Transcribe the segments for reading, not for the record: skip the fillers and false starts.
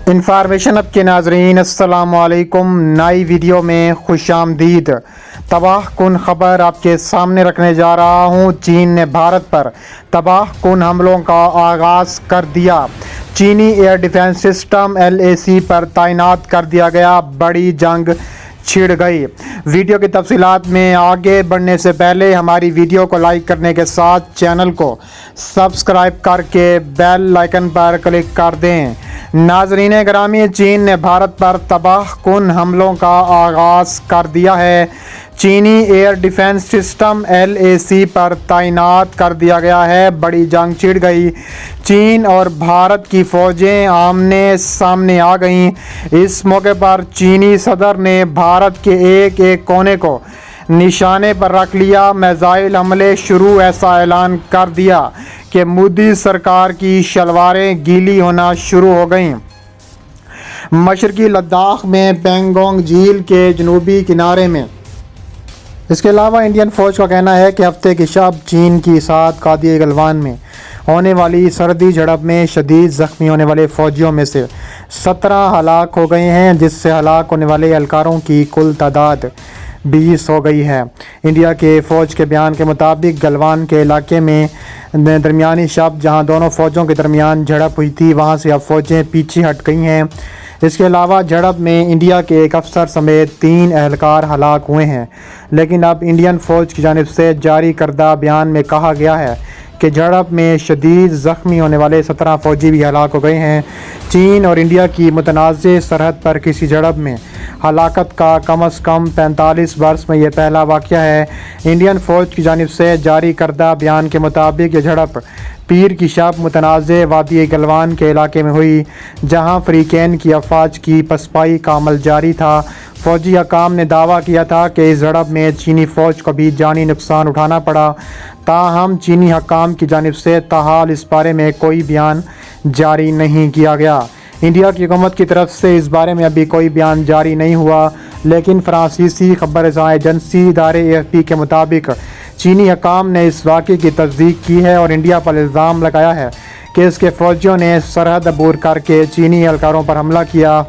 Information اب کے ناظرین السلام علیکم، نئی ویڈیو میں خوش آمدید۔ تباہ کن خبر آپ کے سامنے رکھنے جا رہا ہوں۔ چین نے بھارت پر تباہ کن حملوں کا آغاز کر دیا۔ چینی ایئر ڈیفنس سسٹم LAC پر تعینات کر دیا گیا، بڑی جنگ چھڑ گئی۔ ویڈیو کی تفصیلات میں آگے بڑھنے سے پہلے ہماری ویڈیو کو لائک کرنے کے ساتھ چینل کو سبسکرائب کر کے بیل آئیکن پر کلک کر دیں۔ ناظرین گرامی، چین نے بھارت پر تباہ کن حملوں کا آغاز کر دیا ہے۔ چینی ایئر ڈیفنس سسٹم LAC پر تعینات کر دیا گیا ہے، بڑی جنگ چھڑ گئی۔ چین اور بھارت کی فوجیں آمنے سامنے آ گئیں۔ اس موقع پر چینی صدر نے بھارت کے ایک ایک کونے کو نشانے پر رکھ لیا، میزائل حملے شروع، ایسا اعلان کر دیا کہ مودی سرکار کی شلواریں گیلی ہونا شروع ہو گئیں۔ مشرقی لداخ میں پینگونگ جھیل کے جنوبی کنارے میں اس کے علاوہ انڈین فوج کا کہنا ہے کہ ہفتے کی شب چین کی ساتھ قادی گلوان میں ہونے والی سرحدی جھڑپ میں شدید زخمی ہونے والے فوجیوں میں سے 17 ہلاک ہو گئے ہیں، جس سے ہلاک ہونے والے اہلکاروں کی کل تعداد 20 ہو گئی ہے۔ انڈیا کے فوج کے بیان کے مطابق گلوان کے علاقے میں درمیانی شب جہاں دونوں فوجوں کے درمیان جھڑپ ہوئی تھی، وہاں سے اب فوجیں پیچھے ہٹ گئی ہیں۔ اس کے علاوہ جھڑپ میں انڈیا کے ایک افسر سمیت 3 اہلکار ہلاک ہوئے ہیں، لیکن اب انڈین فوج کی جانب سے جاری کردہ بیان میں کہا گیا ہے کہ جھڑپ میں شدید زخمی ہونے والے 17 فوجی بھی ہلاک ہو گئے ہیں۔ چین اور انڈیا کی متنازع سرحد پر کسی جھڑپ میں ہلاکت کا کم از کم 45 برس میں یہ پہلا واقعہ ہے۔ انڈین فوج کی جانب سے جاری کردہ بیان کے مطابق یہ جھڑپ پیر کی شب متنازع وادی گلوان کے علاقے میں ہوئی، جہاں فریقین کی افواج کی پسپائی کا عمل جاری تھا۔ فوجی حکام نے دعویٰ کیا تھا کہ اس جھڑپ میں چینی فوج کو بھی جانی نقصان اٹھانا پڑا، تاہم چینی حکام کی جانب سے تاحال اس بارے میں کوئی بیان جاری نہیں کیا گیا۔ انڈیا کی حکومت کی طرف سے اس بارے میں ابھی کوئی بیان جاری نہیں ہوا، لیکن فرانسیسی خبر رساں ایجنسی ادارے AFP کے مطابق چینی حکام نے اس واقعے کی تصدیق کی ہے اور انڈیا پر الزام لگایا ہے کہ اس کے فوجیوں نے سرحد عبور کر کے چینی اہلکاروں پر حملہ کیا۔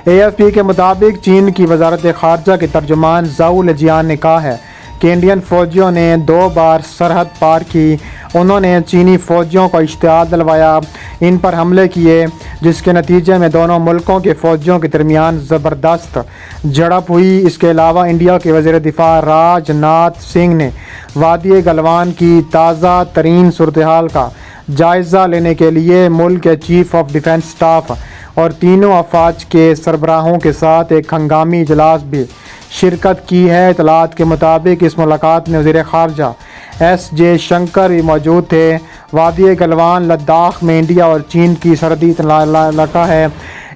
AFP کے مطابق چین کی وزارت خارجہ کے ترجمان زاؤ لجیان نے کہا ہے کہ انڈین فوجیوں نے 2 بار سرحد پار کی۔ انہوں نے چینی فوجیوں کو اشتعال دلوایا، ان پر حملے کیے، جس کے نتیجے میں دونوں ملکوں کے فوجیوں کے درمیان زبردست جھڑپ ہوئی۔ اس کے علاوہ انڈیا کے وزیر دفاع راج ناتھ سنگھ نے وادی گلوان کی تازہ ترین صورتحال کا جائزہ لینے کے لیے ملک کے چیف آف ڈیفنس اسٹاف اور تینوں افواج کے سربراہوں کے ساتھ ایک ہنگامی اجلاس بھی شرکت کی ہے۔ اطلاعات کے مطابق اس ملاقات میں وزیر خارجہ S.J. شنکر بھی موجود تھے۔ وادی گلوان لداخ میں انڈیا اور چین کی سرحدی علاقہ ہے۔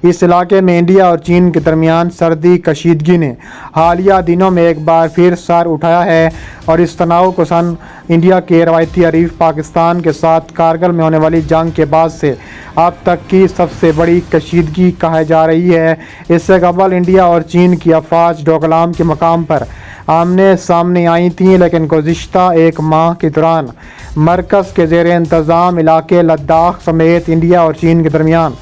اس علاقے میں انڈیا اور چین کے درمیان سرحدی کشیدگی نے حالیہ دنوں میں ایک بار پھر سر اٹھایا ہے اور اس تناؤ کو انڈیا کے روایتی حریف پاکستان کے ساتھ کارگل میں ہونے والی جنگ کے بعد سے اب تک کی سب سے بڑی کشیدگی کہی جا رہی ہے۔ اس سے قبل انڈیا اور چین کی افواج ڈوکلام کے مقام پر آمنے سامنے آئی تھیں، لیکن گزشتہ ایک ماہ کے دوران مرکز کے زیر انتظام علاقے لداخ سمیت انڈیا اور چین کے درمیان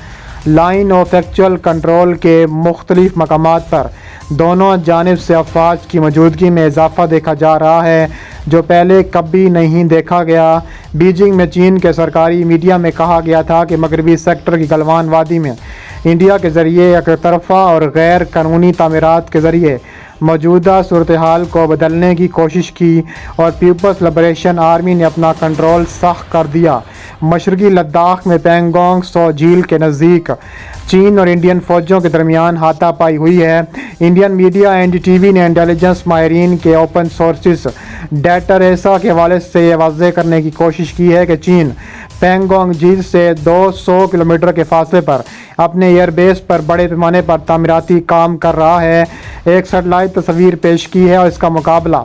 لائن آف ایکچوئل کنٹرول کے مختلف مقامات پر دونوں جانب سے افواج کی موجودگی میں اضافہ دیکھا جا رہا ہے، جو پہلے کبھی نہیں دیکھا گیا۔ بیجنگ میں چین کے سرکاری میڈیا میں کہا گیا تھا کہ مغربی سیکٹر کی گلوان وادی میں انڈیا کے ذریعے یک طرفہ اور غیر قانونی تعمیرات کے ذریعے موجودہ صورتحال کو بدلنے کی کوشش کی اور پیپلز لبریشن آرمی نے اپنا کنٹرول سخت کر دیا۔ مشرقی لداخ میں پینگونگ سو جھیل کے نزدیک چین اور انڈین فوجوں کے درمیان ہاتھا پائی ہوئی ہے۔ انڈین میڈیا NDTV نے انٹیلیجنس ماہرین کے اوپن سورسز ڈیٹا ریسا کے حوالے سے یہ واضح کرنے کی کوشش کی ہے کہ چین پینگونگ جھیل سے 200 کلومیٹر کے فاصلے پر اپنے ایئر بیس پر بڑے پیمانے پر تعمیراتی کام کر رہا ہے۔ ایک سیٹلائٹ تصویر پیش کی ہے اور اس کا مقابلہ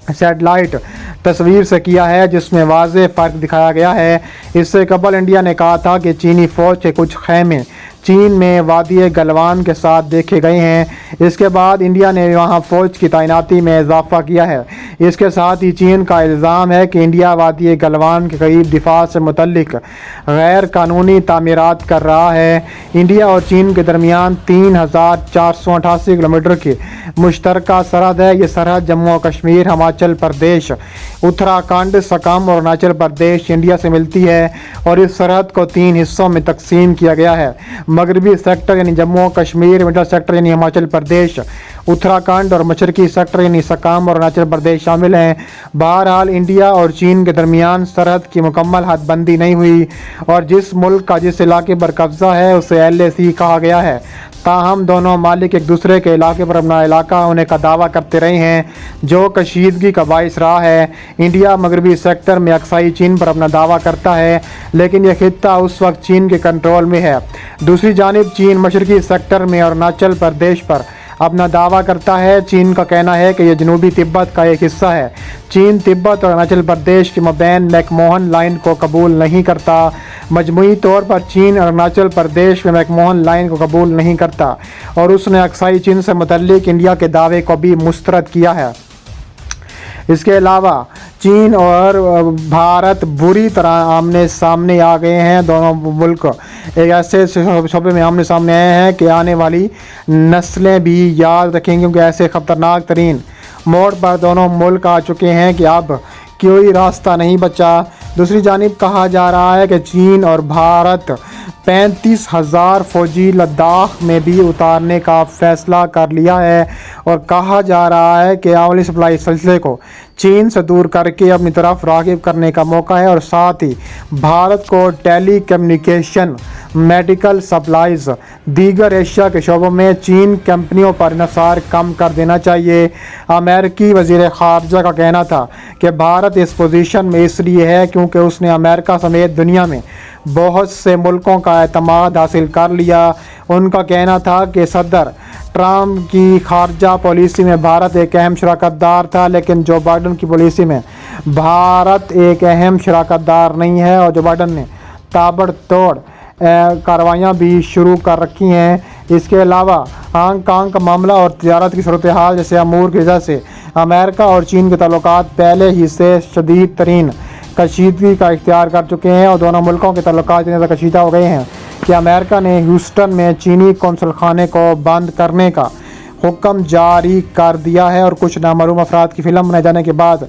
سیٹلائٹ تصویر سے کیا ہے، جس میں واضح فرق دکھایا گیا ہے۔ اس سے قبل انڈیا نے کہا تھا کہ چینی فوج کے کچھ خیمے چین میں وادی گلوان کے ساتھ دیکھے گئے ہیں۔ اس کے بعد انڈیا نے وہاں فوج کی تعیناتی میں اضافہ کیا ہے۔ اس کے ساتھ ہی چین کا الزام ہے کہ انڈیا وادی گلوان کے قریب دفاع سے متعلق غیر قانونی تعمیرات کر رہا ہے۔ انڈیا اور چین کے درمیان 3488 کلومیٹر کی مشترکہ سرحد ہے۔ یہ سرحد جموں و کشمیر، ہماچل پردیش، اتراکھنڈ، سکم اور اروناچل پردیش انڈیا سے ملتی ہے، اور اس سرحد کو 3 حصوں میں تقسیم کیا گیا ہے۔ مغربی سیکٹر یعنی جموں و کشمیر، مڈل سیکٹر یعنی ہماچل پردیش، اتراکھنڈ اور مشرقی سیکٹر یعنی سکم اور اروناچل پردیش شامل ہیں۔ بہرحال انڈیا اور چین کے درمیان سرحد کی مکمل حد بندی نہیں ہوئی، اور جس ملک کا جس علاقے پر قبضہ ہے اسے LAC کہا گیا ہے۔ تاہم دونوں ممالک ایک دوسرے کے علاقے پر اپنا علاقہ ہونے کا دعویٰ کرتے رہے ہیں، جو کشیدگی کا باعث رہا ہے۔ انڈیا مغربی سیکٹر میں اقصائی چین پر اپنا دعویٰ کرتا ہے، لیکن یہ خطہ اس وقت چین کے کنٹرول میں ہے۔ دوسری جانب چین مشرقی سیکٹر میں اروناچل پردیش پر اپنا دعویٰ کرتا ہے۔ چین کا کہنا ہے کہ یہ جنوبی تبت کا ایک حصہ ہے۔ چین تبت اور اروناچل پردیش کے مابین میک موہن لائن کو قبول نہیں کرتا۔ مجموعی طور پر چین اروناچل پردیش میں میک موہن لائن کو قبول نہیں کرتا، اور اس نے اقصائی چین سے متعلق انڈیا کے دعوے کو بھی مسترد کیا ہے۔ اس کے علاوہ چین اور بھارت بری طرح آمنے سامنے آ گئے ہیں۔ دونوں ملک ایک ایسے شعبے میں آمنے سامنے آئے ہیں کہ آنے والی نسلیں بھی یاد رکھیں گی، کیونکہ ایسے خطرناک ترین موڑ پر دونوں ملک آ چکے ہیں کہ اب کوئی راستہ نہیں بچا۔ دوسری جانب کہا جا رہا ہے کہ چین اور بھارت 35,000 فوجی لداخ میں بھی اتارنے کا فیصلہ کر لیا ہے، اور کہا جا رہا ہے کہ عالمی سپلائی سلسلے کو چین سے دور کر کے اپنی طرف راغب کرنے کا موقع ہے، اور ساتھ ہی بھارت کو ٹیلی کمیونیکیشن، میڈیکل سپلائز، دیگر ایشیا کے شعبوں میں چین کمپنیوں پر انحصار کم کر دینا چاہیے۔ امریکی وزیر خارجہ کا کہنا تھا کہ بھارت اس پوزیشن میں اس لیے ہے کیونکہ اس نے امریکہ سمیت دنیا میں بہت سے ملکوں کا اعتماد حاصل کر لیا۔ ان کا کہنا تھا کہ صدر ٹرمپ کی خارجہ پالیسی میں بھارت ایک اہم شراکت دار تھا، لیکن جو بائیڈن کی پالیسی میں بھارت ایک اہم شراکت دار نہیں ہے، اور جو بائیڈن نے تابڑ توڑ کارروائیاں بھی شروع کر رکھی ہیں۔ اس کے علاوہ ہانگ کانگ کا معاملہ اور تجارت کی صورتحال جیسے امور کی وجہ سے امریکہ اور چین کے تعلقات پہلے ہی سے شدید ترین کشیدگی کا اختیار کر چکے ہیں، اور دونوں ملکوں کے تعلقات اتنے زیادہ کشیدہ ہو گئے ہیں کہ امریکہ نے ہیوسٹن میں چینی قونصل خانے کو بند کرنے کا حکم جاری کر دیا ہے، اور کچھ نامعلوم افراد کی فلم بنائے جانے کے بعد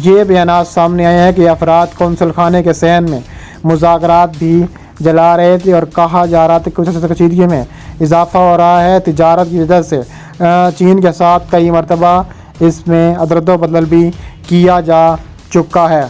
یہ بیانات سامنے آئے ہیں کہ افراد قونصل خانے کے صحن میں مذاکرات بھی جلا رہے تھے، اور کہا جا رہا تھا کہ کچھ کشیدگی میں اضافہ ہو رہا ہے۔ تجارت کی وجہ سے چین کے ساتھ کئی مرتبہ اس میں ادرد و بدل بھی کیا جا چکا ہے۔